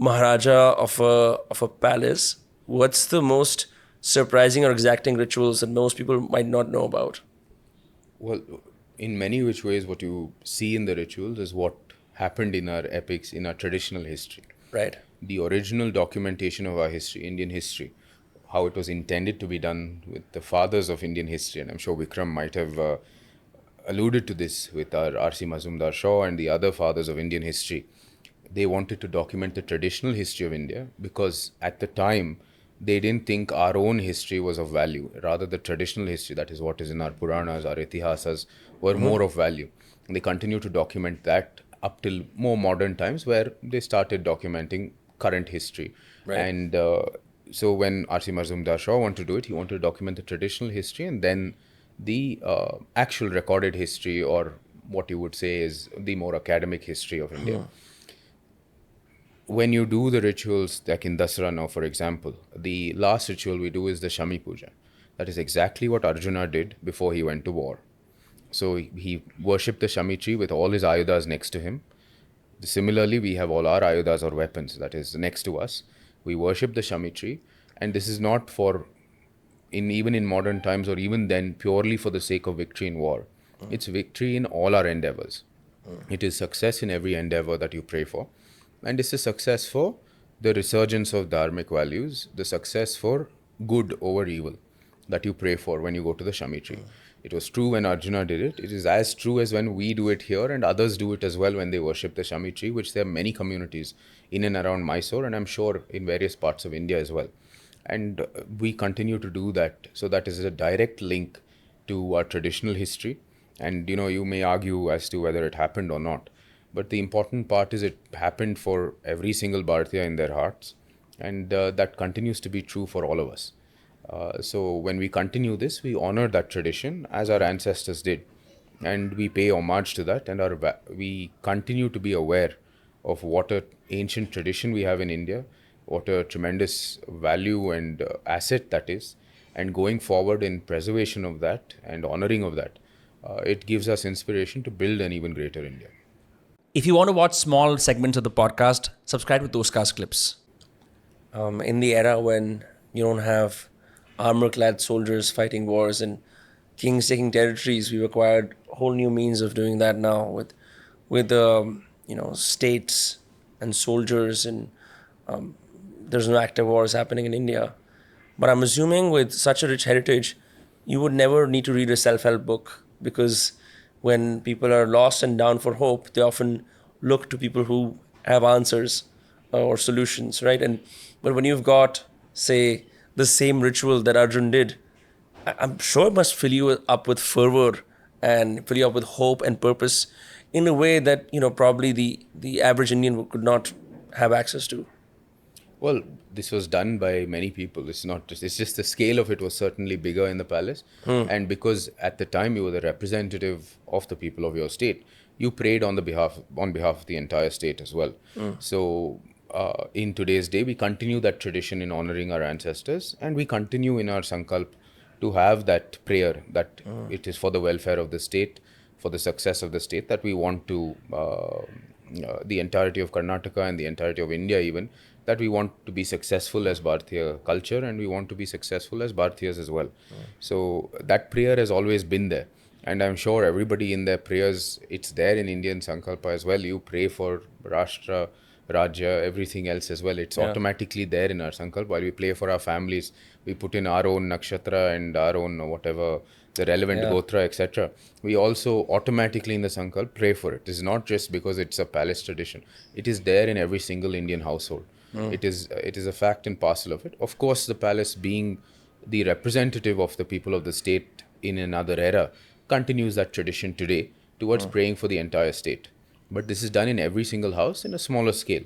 Maharaja of a palace, what's the most surprising or exacting rituals that most people might not know about? Well, in many which ways, what you see in the rituals is what happened in our epics, in our traditional history. Right. The original documentation of our history, Indian history, how it was intended to be done with the fathers of Indian history, and I'm sure Vikram might have alluded to this with our R.C. Mazumdar Shaw and the other fathers of Indian history. They wanted to document the traditional history of India because at the time they didn't think our own history was of value. Rather, the traditional history, that is what is in our Puranas, our Itihasas, were more of value. And they continue to document that up till more modern times where they started documenting current history. Right. And so when R.C. Mazumdar Shaw wanted to do it, he wanted to document the traditional history and then the actual recorded history, or what you would say is the more academic history of India. When you do the rituals, like in Dasara now, for example, the last ritual we do is the Shami Puja. That is exactly what Arjuna did before he went to war. So he worshipped the Shami tree with all his ayudas next to him. Similarly, we have all our ayudas or weapons that is next to us. We worship the Shami tree, and this is not for, even in modern times or even then, purely for the sake of victory in war. It's victory in all our endeavors. It is success in every endeavor that you pray for. And this is success for the resurgence of dharmic values, the success for good over evil that you pray for when you go to the Shami tree. It was true when Arjuna did it. It is as true as when we do it here, and others do it as well when they worship the Shami tree, which there are many communities in and around Mysore, and I'm sure in various parts of India as well. And we continue to do that. So that is a direct link to our traditional history. And you may argue as to whether it happened or not. But the important part is it happened for every single Bharatiya in their hearts. And that continues to be true for all of us. So when we continue this, we honor that tradition as our ancestors did. And we pay homage to that, and we continue to be aware of what an ancient tradition we have in India, what a tremendous value and asset that is. And going forward in preservation of that and honoring of that, it gives us inspiration to build an even greater India. If you want to watch small segments of the podcast, subscribe to Dostcast Clips. In the era when you don't have armor-clad soldiers fighting wars and kings taking territories, we've acquired whole new means of doing that now with states and soldiers, and there's no active wars happening in India. But I'm assuming with such a rich heritage, you would never need to read a self-help book, because when people are lost and down for hope, they often look to people who have answers or solutions, right? But when you've got, say, the same ritual that Arjun did, I'm sure it must fill you up with fervor and fill you up with hope and purpose in a way that probably the average Indian could not have access to. Well, this was done by many people. It's just the scale of it was certainly bigger in the palace. And because at the time you were the representative of the people of your state, you prayed on behalf of the entire state as well. So in today's day, we continue that tradition in honoring our ancestors, and we continue in our sankalp to have that prayer that it is for the welfare of the state, for the success of the state, that we want to, the entirety of Karnataka and the entirety of India even, that we want to be successful as Bharatiya culture, and we want to be successful as Bharatiyas as well. So that prayer has always been there. And I'm sure everybody in their prayers, it's there in Indian Sankalpa as well. You pray for Rashtra, Rajya, everything else as well. It's automatically there in our Sankalpa. While we pray for our families, we put in our own Nakshatra and our own whatever, the relevant Gotra, etc. We also automatically in the Sankalp pray for it. It's not just because it's a palace tradition. It is there in every single Indian household. It is a fact and parcel of it. Of course, the palace being the representative of the people of the state in another era continues that tradition today towards praying for the entire state. But this is done in every single house in a smaller scale.